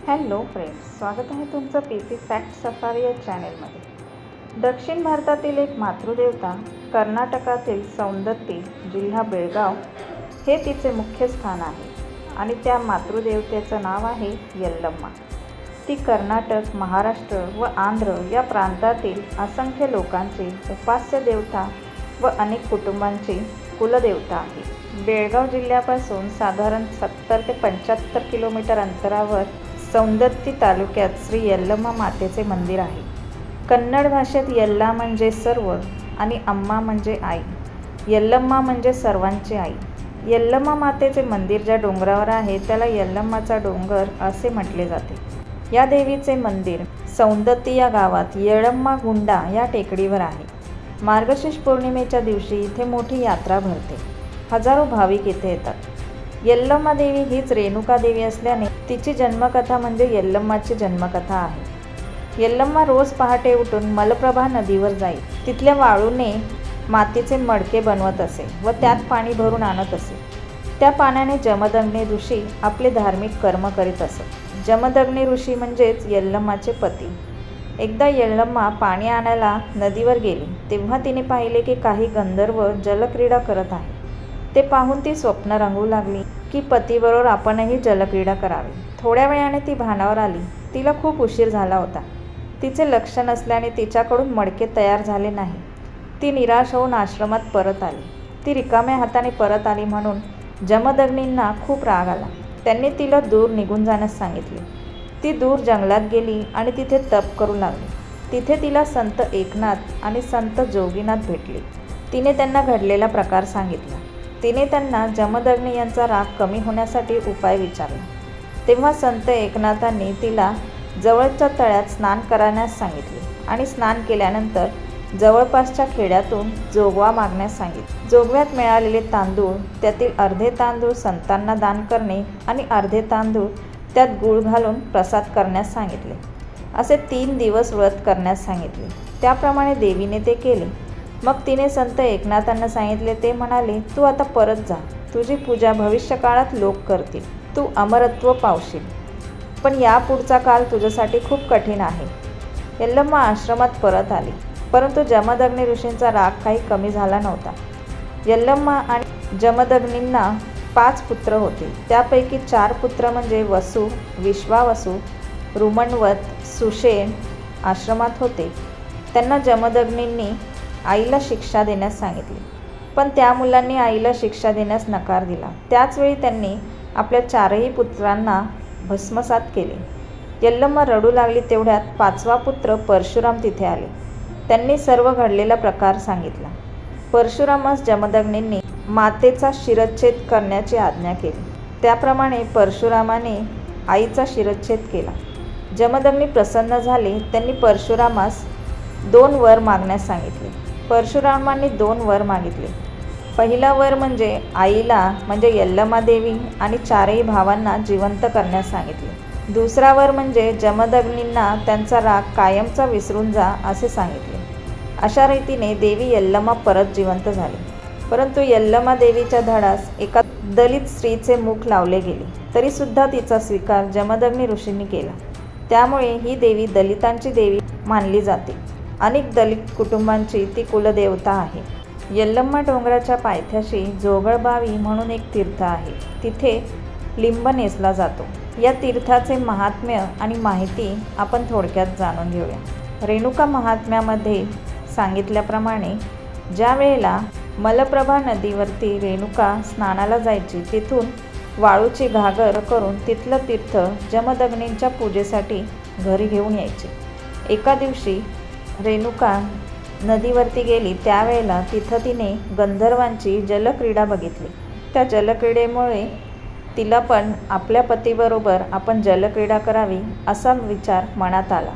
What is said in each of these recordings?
Hello friends, स्वागत आहे तुमचं पी फॅक्ट सफारी या चॅनेलमध्ये। दक्षिण भारतातील एक मातृदेवता, कर्नाटकातील सौंदत्ती जिल्हा बेळगाव हे तिचे मुख्य स्थान आहे आणि त्या मातृदेवतेचं नाव आहे यल्लम्मा। ती कर्नाटक, महाराष्ट्र व आंध्र या प्रांतातील असंख्य लोकांची उपास्य देवता व अनेक कुटुंबांची कुलदेवता आहे। बेळगाव जिल्ह्यापासून साधारण 70 ते 75 किलोमीटर अंतरावर सौंदत्ती तालुक्यात श्री यल्लम्मा मातेचे मंदिर आहे। कन्नड भाषेत यल्ला म्हणजे सर्व आणि अम्मा म्हणजे आई, यल्लम्मा म्हणजे सर्वांची आई। यल्लम्मा मातेचे मंदिर ज्या डोंगरावर आहे त्याला यल्लम्माचा डोंगर असे म्हटले जाते। या देवीचे मंदिर सौंदत्ती या गावात येळम्मा गुंडा या टेकडीवर आहे। मार्गशीर्ष पौर्णिमेच्या दिवशी इथे मोठी यात्रा भरते। हजारो भाविक इथे येतात। यल्लम्मा देवी हीच रेणुका देवी असल्याने तिची जन्मकथा म्हणजे यल्लम्माची जन्मकथा आहे। यल्लम्मा रोज पहाटे उठून मलप्रभा नदीवर जाई, तिथल्या वाळूने मातीचे मडके बनवत असे व त्यात पाणी भरून आणत असे। त्या पाण्याने जमदग्नी ऋषी आपले धार्मिक कर्म करीत असत। जमदग्नी ऋषी म्हणजेच यल्लम्माचे पती। एकदा यल्लम्मा पाणी आणायला नदीवर गेली तेव्हा तिने पाहिले की काही गंधर्व जलक्रीडा करत आहे। ते पाहून ती स्वप्न रंगू लागली की पतीबरोबर आपणही जलक्रीडा करावी। थोड्या वेळाने ती भानावर आली। तिला खूप उशीर झाला होता। तिचे लक्ष नसल्याने तिच्याकडून मडके तयार झाले नाही। ती निराश होऊन आश्रमात परत आली। ती रिकाम्या हाताने परत आली म्हणून जमदग्नींना खूप राग आला। त्यांनी तिला दूर निघून जाण्यास सांगितले। ती दूर जंगलात गेली आणि तिथे तप करू लागली। तिथे तिला संत एकनाथ आणि संत जोगीनाथ भेटले। तिने त्यांना घडलेला प्रकार सांगितला। तिने त्यांना जमदग्नी यांचा राग कमी होण्यासाठी उपाय विचारला। तेव्हा संत एकनाथांनी तिला जवळच्या तळ्यात स्नान करण्यास सांगितले आणि स्नान केल्यानंतर जवळपासच्या खेड्यातून जोगवा मागण्यास सांगितले। जोगव्यात मिळालेले तांदूळ त्यातील अर्धे तांदूळ संतांना दान करणे आणि अर्धे तांदूळ त्यात गूळ घालून प्रसाद करण्यास सांगितले। असे 3 दिवस व्रत करण्यास सांगितले। त्याप्रमाणे देवीने ते केले। मग तिने संत एकनाथांना सांगितले। ते म्हणाले, तू आता परत जा, तुझी पूजा भविष्यकाळात लोक करतील, तू अमरत्व पावशील, पण यापुढचा काल तुझ्यासाठी खूप कठीण आहे। यल्लम्मा आश्रमात परत आली, परंतु जमदग्नी ऋषींचा राग काही कमी झाला नव्हता। यल्लम्मा आणि जमदग्नींना 5 पुत्र होते। त्यापैकी 4 पुत्र म्हणजे वसु, विश्वावसु, रुमणवत, सुषेण आश्रमात होते। त्यांना जमदग्नींनी आईला शिक्षा देण्यास सांगितले, पण त्या मुलांनी आईला शिक्षा देण्यास नकार दिला। त्याचवेळी त्यांनी आपल्या 4ही पुत्रांना भस्मसात केले। यल्लम्मा रडू लागली तेवढ्यात 5वा पुत्र परशुराम तिथे आले। त्यांनी सर्व घडलेला प्रकार सांगितला। परशुरामास जमदग्नींनी मातेचा शिरच्छेद करण्याची आज्ञा केली। त्याप्रमाणे परशुरामाने आईचा शिरच्छेद केला। जमदग्नी प्रसन्न झाले। त्यांनी परशुरामास 2 वर मागण्यास सांगितले। परशुरामांनी 2 वर मागितले। पहिला वर म्हणजे आईला म्हणजे यल्लम्मा देवी आणि 4ही भावांना जिवंत करण्यास सांगितले। दुसरा वर म्हणजे जमदग्नींना त्यांचा राग कायमचा विसरून जा असे सांगितले। अशा रीतीने देवी यल्लम्मा परत जिवंत झाली। परंतु यल्लम्मा देवीच्या धडास एका दलित स्त्रीचे मुख लावले गेले, तरीसुद्धा तिचा स्वीकार जमदग्नी ऋषींनी केला। त्यामुळे ही देवी दलितांची देवी मानली जाते। अनेक दलित कुटुंबांची ती कुलदेवता आहे। यल्लम्मा डोंगराच्या पायथ्याशी जोगळबावी म्हणून एक तीर्थ आहे। तिथे लिंब नेसला जातो। या तीर्थाचे महात्म्य आणि माहिती आपण थोडक्यात जाणून घेऊया। रेणुका महात्म्यामध्ये सांगितल्याप्रमाणे ज्या वेळेला मलप्रभा नदीवरती रेणुका स्नानाला जायची, तिथून वाळूची घागर करून तिथलं तीर्थ जमदग्नींच्या पूजेसाठी घरी घेऊन यायचे। एका दिवशी रेणुका नदीवरती गेली त्यावेळेला तिथं तिने गंधर्वांची जलक्रीडा बघितली। त्या जलक्रीडेमुळे तिला पण आपल्या पतीबरोबर आपण जलक्रीडा करावी असा विचार मनात आला।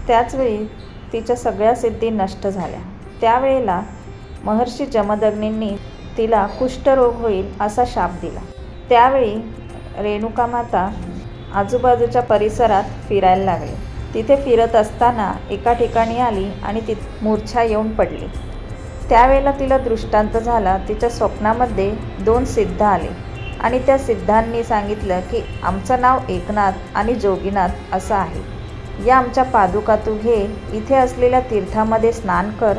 त्याचवेळी तिच्या सगळ्या सिद्धी नष्ट झाल्या। त्यावेळेला महर्षी जमदग्नींनी तिला कुष्ठरोग होईल असा शाप दिला। त्यावेळी रेणुका माता आजूबाजूच्या परिसरात फिरायला लागली। तिथे फिरत असताना एका ठिकाणी आली आणि तिथे मूर्छा येऊन पडली। त्यावेळेला तिला दृष्टांत झाला। तिच्या स्वप्नामध्ये 2 सिद्ध आले। आणि त्या सिद्धांनी सांगितलं की आमचं नाव एकनाथ आणि जोगीनाथ असं आहे. या आमच्या पादुका तू घे, इथे असलेल्या तीर्थामध्ये स्नान कर,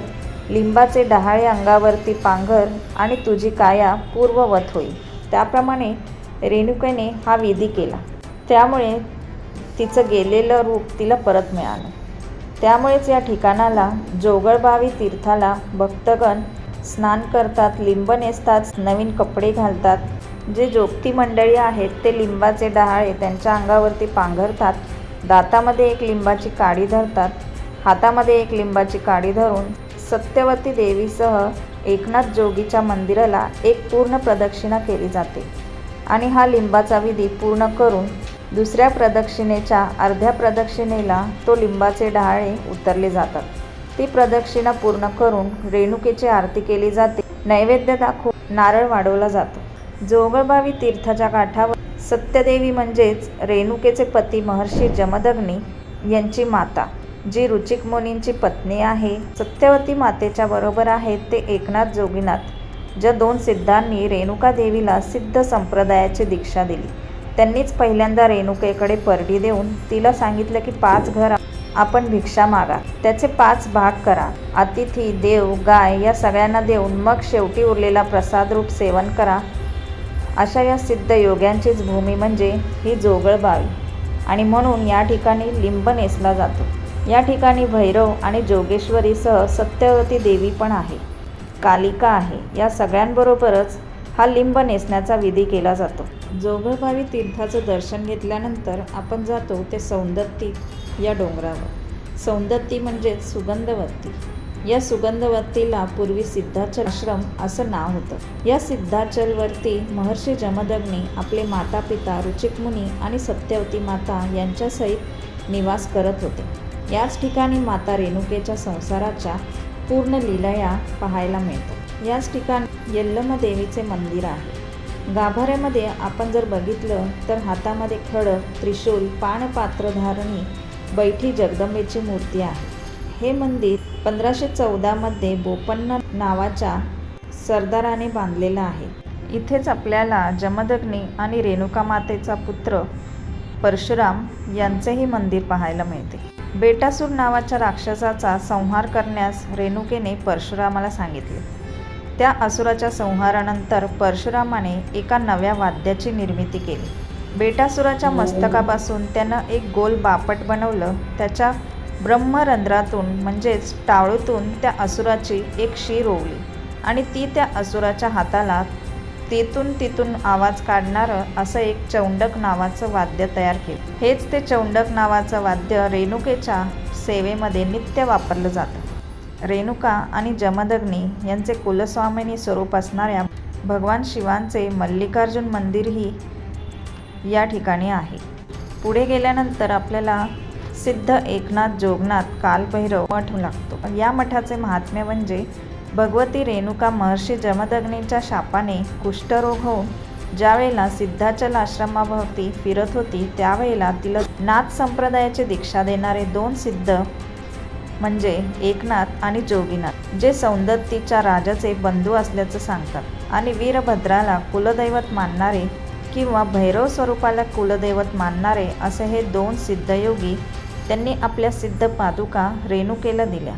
लिंबाचे डहाळे अंगावरती पांघर आणि तुझी काया पूर्ववत होईल. त्याप्रमाणे रेणुकेने हा विधी केला. त्यामुळे तिचं गेलेलं रूप तिला परत मिळालं. त्यामुळेच या ठिकाणाला जोगळबावी तीर्थाला भक्तगण स्नान करतात, लिंब नेसतात, नवीन कपडे घालतात. जे जोगती मंडळी आहेत ते लिंबाचे डहाळे त्यांच्या अंगावरती पांघरतात, दातामध्ये एक लिंबाची काडी धरतात, हातामध्ये एक लिंबाची काडी धरून सत्यवती देवीसह एकनाथ जोगीच्या मंदिराला एक पूर्ण प्रदक्षिणा केली जाते. आणि हा लिंबाचा विधी पूर्ण करून दुसऱ्या प्रदक्षिणेच्या अर्ध्या प्रदक्षिणेला तो लिंबाचे डहाळे उतरले जातात. ती प्रदक्षिणा पूर्ण करून रेणुकेची आरती केली जाते. नैवेद्य दाखवून नारळ वाढवला जातो. जोगळबावी तीर्थाच्या काठावर सत्यदेवी म्हणजेच रेणुकेचे पती महर्षी जमदग्नी यांची माता, जी रुचिक मुनींची पत्नी आहे, सत्यवती मातेच्या बरोबर आहेत ते एकनाथ जोगीनाथ, ज्या दोन सिद्धांनी रेणुका देवीला सिद्ध संप्रदायाची दीक्षा दिली. त्यांनीच पहिल्यांदा रेणुकेकडे परडी देऊन तिला सांगितलं की 5 घर आपण भिक्षा मागा, त्याचे 5 भाग करा, अतिथी, देव, गाय या सगळ्यांना देऊन मग शेवटी उरलेला प्रसादरूप सेवन करा. अशा या सिद्ध योग्यांचीच भूमी म्हणजे ही जोगळबावी. आणि म्हणून या ठिकाणी लिंब नेसला जातो. या ठिकाणी भैरव आणि जोगेश्वरीसह सत्यवती देवी पण आहे, कालिका आहे. या सगळ्यांबरोबरच हा लिंब नेसण्याचा विधी केला जातो. जोगळबावी तीर्थाचं दर्शन घेतल्यानंतर आपण जातो ते सौंदत्ती या डोंगरावर. सौंदत्ती म्हणजेच सुगंधवती. या सुगंधवतीला पूर्वी सिद्धाचल आश्रम असं नाव होतं. या सिद्धाचलवरती महर्षी जमदग्नी आपले माता पिता रुचिकमुनी आणि सत्यवती माता यांच्यासहित निवास करत होते. याच ठिकाणी माता रेणुकेच्या संसाराच्या पूर्ण लीलया पाहायला मिळतात. याच ठिकाणी यल्लमा देवीचे मंदिर आहे. गाभाऱ्यामध्ये आपण जर बघितलं तर हातामध्ये खडग, त्रिशूल, पाणपात्रधारणी बैठी जगदंबेची मूर्ती आहे. हे मंदिर 1514 मध्ये बोपन्न नावाच्या सरदाराने बांधलेलं आहे. इथेच आपल्याला जमदग्नी आणि रेणुका मातेचा पुत्र परशुराम यांचेही मंदिर पाहायला मिळते. बेटासूर नावाच्या राक्षसाचा संहार करण्यास रेणुकेने परशुरामाला सांगितले. त्या असुराच्या संहारानंतर परशुरामाने एका नव्या वाद्याची निर्मिती केली. बेटासुराच्या मस्तकापासून त्यानं एक गोल बापट बनवलं. त्याच्या ब्रह्मरंध्रातून म्हणजेच टाळूतून त्या असुराची एक शीर ओवली आणि ती त्या असुराच्या हाताला तिथून आवाज काढणारं असं एक चौंडक नावाचं वाद्य तयार केलं. हेच ते चौंडक नावाचं वाद्य रेणुकेच्या सेवेमध्ये नित्य वापरलं जातं. रेणुका आणि जमदग्नी यांचे कुलस्वामिनी स्वरूप असणाऱ्या भगवान शिवांचे मल्लिकार्जुन मंदिरही या ठिकाणी आहे. पुढे गेल्यानंतर आपल्याला सिद्ध एकनाथ जोगनाथ कालभैरव मठ लागतो. या मठाचे महात्म्य म्हणजे भगवती रेणुका महर्षी जमदग्नीच्या शापाने कुष्ठरोग होऊन ज्यावेळेला सिद्धाचल आश्रमाभोवती फिरत होती त्यावेळेला तिला नाथ संप्रदायाची दीक्षा देणारे 2 सिद्ध म्हणजे एकनाथ आणि जोगीनाथ, जे सौंदत्तीच्या राजाचे बंधू असल्याचं सांगतात. आणि वीरभद्राला कुलदैवत मानणारे किंवा भैरव स्वरूपाला कुलदैवत मानणारे असे हे 2 सिद्धयोगी त्यांनी आपल्या सिद्ध पादुका रेणुकेला दिल्या.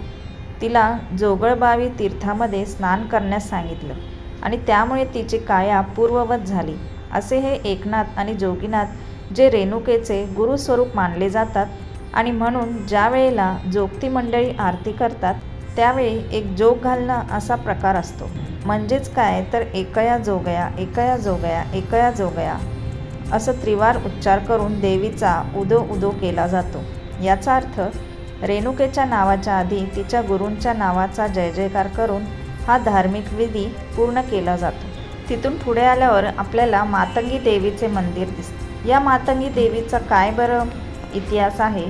तिला जोगळबावी तीर्थामध्ये स्नान करण्यास सांगितलं आणि त्यामुळे तिची काया पूर्ववत झाली. असे हे एकनाथ आणि जोगीनाथ जे रेणुकेचे गुरुस्वरूप मानले जातात. आणि म्हणून ज्या वेळेला जोगती मंडळी आरती करतात त्यावेळी एक जोग घालणं असा प्रकार असतो. म्हणजेच काय तर एकया जोगया, एकया जोगया, एकया जोगया असं त्रिवार उच्चार करून देवीचा उदो उदो केला जातो. याचा अर्थ रेणुकेच्या नावाच्या आधी तिच्या गुरूंच्या नावाचा जय जयकार करून हा धार्मिक विधी पूर्ण केला जातो. तिथून पुढे आल्यावर आपल्याला मातंगी देवीचे मंदिर दिसते. या मातंगी देवीचा काय बरं इतिहास आहे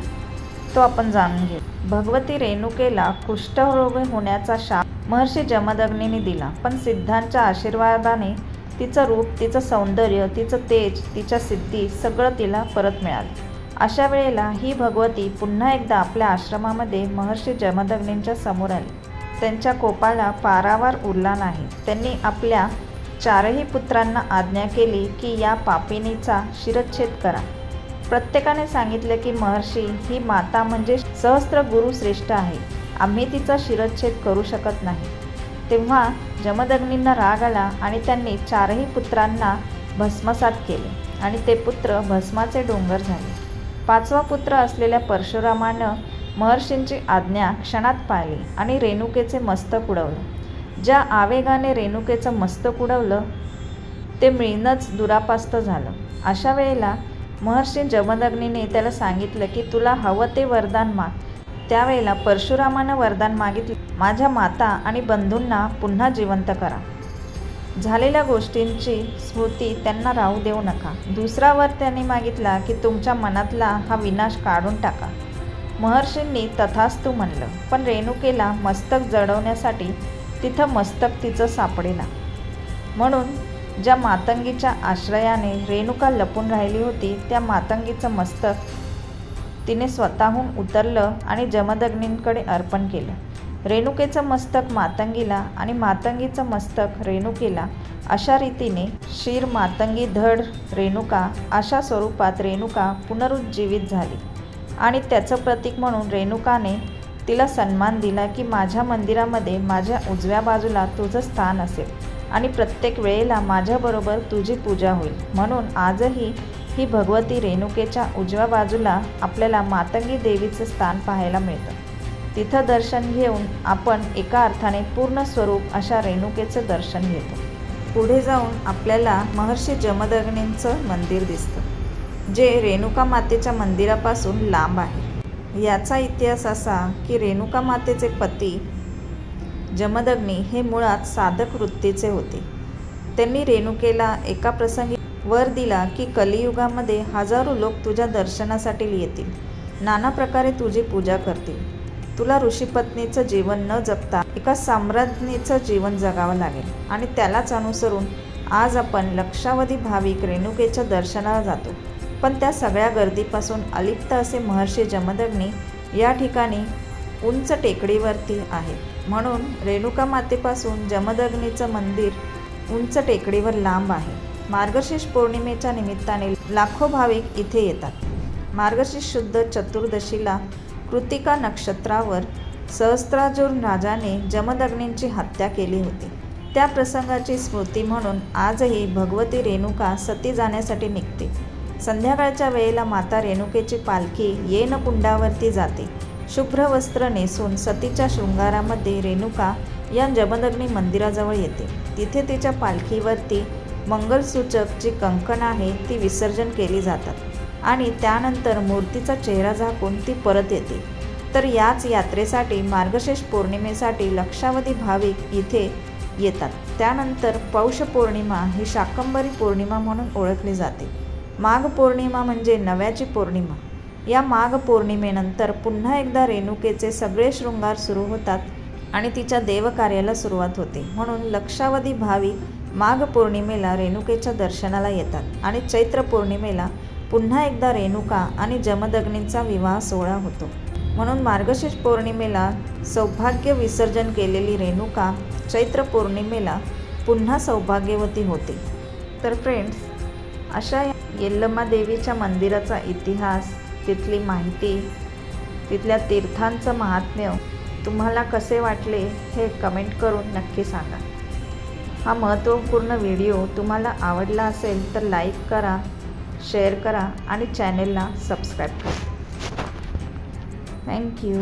तो आपण जाणून घेऊ. भगवती रेणुकेला कुष्ठरोग होण्याचा शाप महर्षी जमदग्नीने दिला, पण सिद्धांच्या आशीर्वादाने तिचं रूप, तिचं सौंदर्य, तिचं तेज, तिच्या सिद्धी सगळं तिला परत मिळालं. अशा वेळेला ही भगवती पुन्हा एकदा आपल्या आश्रमामध्ये महर्षी जमदग्नींच्या समोर आली. त्यांच्या कोपाला पारावार उरला नाही. त्यांनी आपल्या चारही पुत्रांना आज्ञा केली की या पापिनीचा शिरच्छेद करा. प्रत्येकाने सांगितले की महर्षी, ही माता म्हणजे सहस्त्र गुरु श्रेष्ठ आहे, आम्ही तिचा शिरच्छेद करू शकत नाही. तेव्हा जमदग्नींना राग आला आणि त्यांनी चारही पुत्रांना भस्मसात केले आणि ते पुत्र भस्माचे डोंगर झाले. पाचवा पुत्र असलेल्या परशुरामानं महर्षींची आज्ञा क्षणात पाळली आणि रेणुकेचे मस्तक उडवलं. ज्या आवेगाने रेणुकेचं मस्तक उडवलं ते मिळणंच दुरापास्त झालं. अशा वेळेला महर्षी जमदग्नीने त्याला सांगितलं की तुला हवं ते वरदान माग. त्यावेळेला परशुरामानं वरदान मागितलं, माझ्या माता आणि बंधूंना पुन्हा जिवंत करा. झालेल्या गोष्टींची स्मृती त्यांना राहू देऊ नका. दुसरा वर त्यांनी मागितला की तुमच्या मनातला हा विनाश काढून टाका. महर्षींनी तथास्तु म्हणलं, पण रेणुकेला मस्तक जडवण्यासाठी तिथं मस्तक तिचं सापडेना. म्हणून ज्या मातंगीच्या आश्रयाने रेणुका लपून राहिली होती त्या मातंगीचं मस्तक तिने स्वतःहून उतरलं आणि जमदग्नींकडे अर्पण केलं. रेणुकेचं मस्तक मातंगीला आणि मातंगीचं मस्तक रेणुकेला, अशा रीतीने शिर मातंगी धड रेणुका अशा स्वरूपात रेणुका पुनरुज्जीवित झाली. आणि त्याचं प्रतीक म्हणून रेणुकाने तिला सन्मान दिला की माझ्या मंदिरामध्ये माझ्या उजव्या बाजूला तुझं स्थान असेल आणि प्रत्येक वेळेला माझ्याबरोबर तुझी पूजा होईल. म्हणून आजही ही भगवती रेणुकेच्या उजव्या बाजूला आपल्याला मातंगी देवीचं स्थान पाहायला मिळतं. तिथं दर्शन घेऊन आपण एका अर्थाने पूर्ण स्वरूप अशा रेणुकेचं दर्शन घेतो. पुढे जाऊन आपल्याला महर्षी जमदग्नींचं मंदिर दिसतं, जे रेणुका मातेच्या मंदिरापासून लांब आहे. याचा इतिहास असा की रेणुका मातेचे पती जमदग्नी हे मुळात साधक वृत्तीचे होते. त्यांनी रेणुकेला एका प्रसंगी वर दिला की कलियुगामध्ये हजारो लोक तुझ्या दर्शनासाठी येतील, नाना प्रकारे तुझी पूजा करतील. तुला ऋषीपत्नीचं जीवन न जगता एका साम्राज्ञीचं जीवन जगावं लागेल आणि त्यालाच अनुसरून आज आपण लक्षावधी भाविक रेणुकेच्या दर्शनाला जातो. पण त्या सगळ्या गर्दीपासून अलिप्त असे महर्षी जमदग्नी या ठिकाणी उंच टेकडीवरती आहेत. म्हणून रेणुका मातेपासून जमदग्नीचं मंदिर उंच टेकडीवर लांब आहे. मार्गशीर्ष पौर्णिमेच्या निमित्ताने लाखो भाविक इथे येतात. मार्गशीर्ष शुद्ध चतुर्दशीला कृतिका नक्षत्रावर सहस्त्रार्जुन राजाने जमदग्नींची हत्या केली होती. त्या प्रसंगाची स्मृती म्हणून आजही भगवती रेणुका सती जाण्यासाठी निघते. संध्याकाळच्या वेळेला माता रेणुकेची पालखी येनकुंडावरती जाते. शुभ्र वस्त्र नेसून सतीच्या शृंगारामध्ये रेणुका या जमदग्नी मंदिराजवळ येते. तिथे तिच्या पालखीवरती मंगलसूचक जी कंकण आहे ती विसर्जन केली जातात आणि त्यानंतर मूर्तीचा चेहरा झाकून ती परत येते. तर याच यात्रेसाठी मार्गशीर्ष पौर्णिमेसाठी लक्षावधी भाविक इथे येतात. त्यानंतर पौष पौर्णिमा ही शाकंभरी पौर्णिमा म्हणून ओळखली जाते. माघ पौर्णिमा म्हणजे नव्याची पौर्णिमा. या माघ पौर्णिमेनंतर पुन्हा एकदा रेणुकेचे सगळे शृंगार सुरू होतात आणि तिच्या देवकार्याला सुरुवात होते. म्हणून लक्षावधी भाविक माघ पौर्णिमेला रेणुकेच्या दर्शनाला येतात आणि चैत्र पौर्णिमेला पुन्हा एकदा रेणुका आणि जमदग्नींचा विवाह सोहळा होतो. म्हणून मार्गशीर्ष पौर्णिमेला सौभाग्य विसर्जन केलेली रेणुका चैत्र पौर्णिमेला पुन्हा सौभाग्यवती होते. तर फ्रेंड्स, अशा येल्लम्मा देवीच्या मंदिराचा इतिहास, तिथली माहिती, तिथल्या तीर्थांचं महात्म्य तुम्हाला कसे वाटले हे कमेंट करून नक्की सांगा. हा महत्त्वपूर्ण व्हिडिओ तुम्हाला आवडला असेल तर लाईक करा, शेअर करा आणि चॅनेलला सबस्क्राईब करा. थँक्यू.